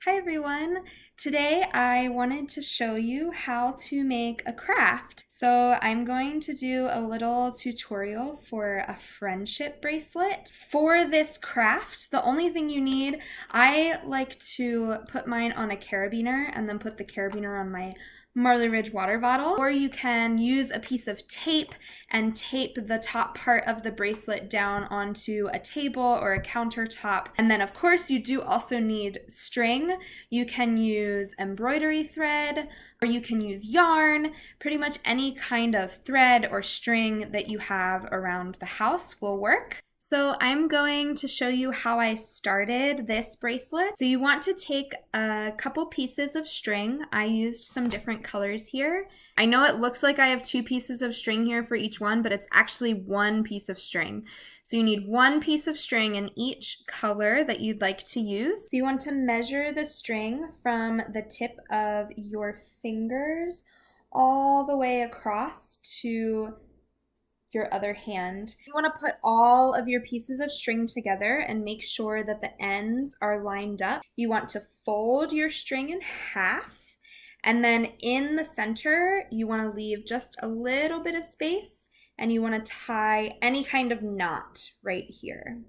Hi everyone! Today I wanted to show you how to make a craft. So I'm going to do a little tutorial for a friendship bracelet. For this craft, the only thing you need, I like to put mine on a carabiner and then put the carabiner on my Marley Ridge water bottle, or you can use a piece of tape and tape the top part of the bracelet down onto a table or a countertop. And then of course you do also need string. You can use embroidery thread, or you can use yarn. Pretty much any kind of thread or string that you have around the house will work. So I'm going to show you how I started this bracelet. So you want to take a couple pieces of string. I used some different colors here. I know it looks like I have two pieces of string here for each one, but it's actually one piece of string. So you need one piece of string in each color that you'd like to use. So you want to measure the string from the tip of your fingers all the way across to your other hand. You want to put all of your pieces of string together and make sure that the ends are lined up. You want to fold your string in half, and then in the center you want to leave just a little bit of space, and you want to tie any kind of knot right here.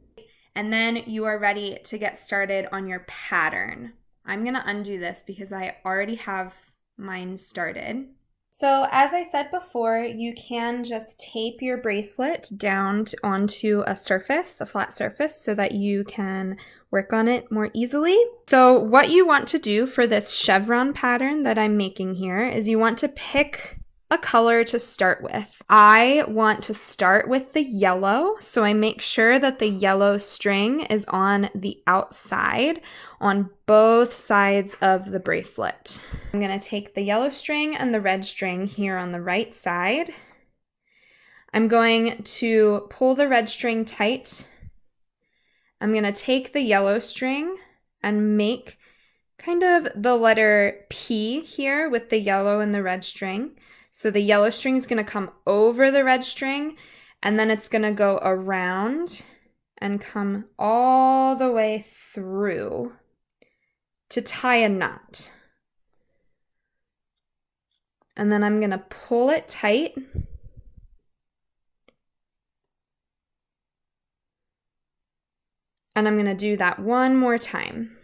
And then you are ready to get started on your pattern. I'm going to undo this because I already have mine started. So as I said before, you can just tape your bracelet down onto a surface, a flat surface, so that you can work on it more easily. So what you want to do for this chevron pattern that I'm making here is you want to pick a color to start with. I want to start with the yellow, so I make sure that the yellow string is on the outside on both sides of the bracelet. I'm going to take the yellow string and the red string here on the right side. I'm going to pull the red string tight. I'm going to take the yellow string and make kind of the letter P here with the yellow and the red string. So the yellow string is going to come over the red string, and then it's going to go around and come all the way through to tie a knot. And then I'm going to pull it tight. And I'm going to do that one more time.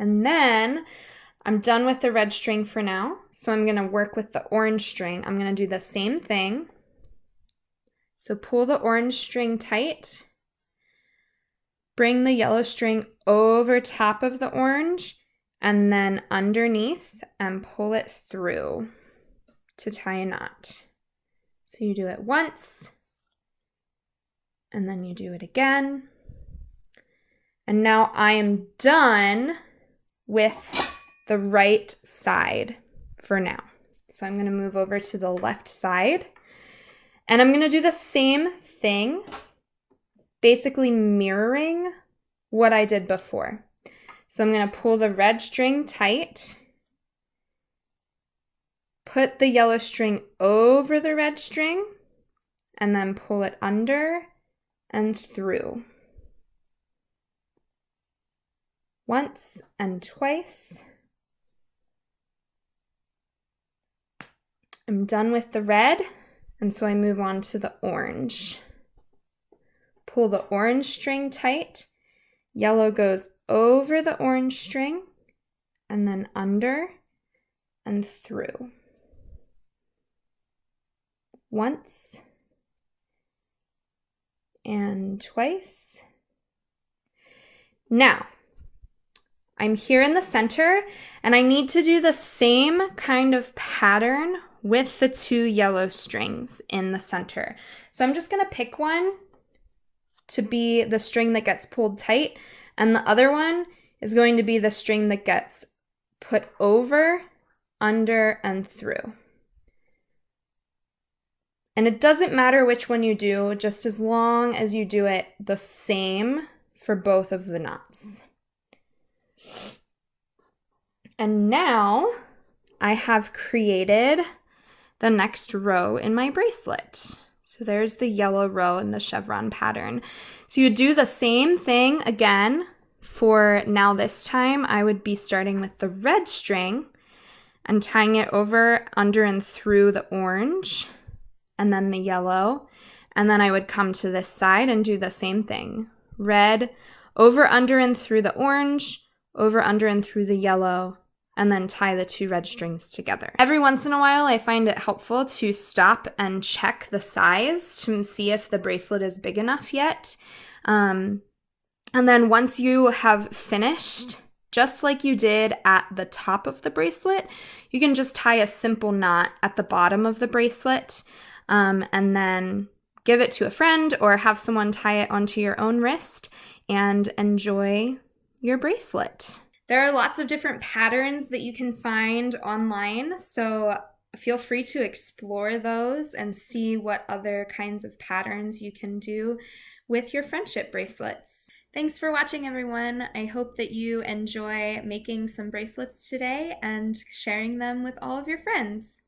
And then I'm done with the red string for now. So I'm going to work with the orange string. I'm going to do the same thing. So pull the orange string tight. Bring the yellow string over top of the orange and then underneath and pull it through to tie a knot. So you do it once and then you do it again. And now I am done with the right side for now. So I'm going to move over to the left side and I'm going to do the same thing, basically mirroring what I did before. So I'm going to pull the red string tight, put the yellow string over the red string, and then pull it under and through. Once and twice. I'm done with the red, and so I move on to the orange. Pull the orange string tight. Yellow goes over the orange string, and then under and through. Once and twice. Now, I'm here in the center and I need to do the same kind of pattern with the two yellow strings in the center. So I'm just going to pick one to be the string that gets pulled tight, and the other one is going to be the string that gets put over, under, and through. And it doesn't matter which one you do, just as long as you do it the same for both of the knots. And now I have created the next row in my bracelet. So there's the yellow row in the chevron pattern. So you do the same thing again for now. This time I would be starting with the red string and tying it over, under, and through the orange, and then the yellow. And then I would come to this side and do the same thing. Red, over, under, and through the orange, over, under, and through the yellow, and then tie the two red strings together. Every once in a while, I find it helpful to stop and check the size to see if the bracelet is big enough yet. And then once you have finished, just like you did at the top of the bracelet, you can just tie a simple knot at the bottom of the bracelet, and then give it to a friend or have someone tie it onto your own wrist and enjoy your bracelet. There are lots of different patterns that you can find online, so feel free to explore those and see what other kinds of patterns you can do with your friendship bracelets. Thanks for watching, everyone. I hope that you enjoy making some bracelets today and sharing them with all of your friends.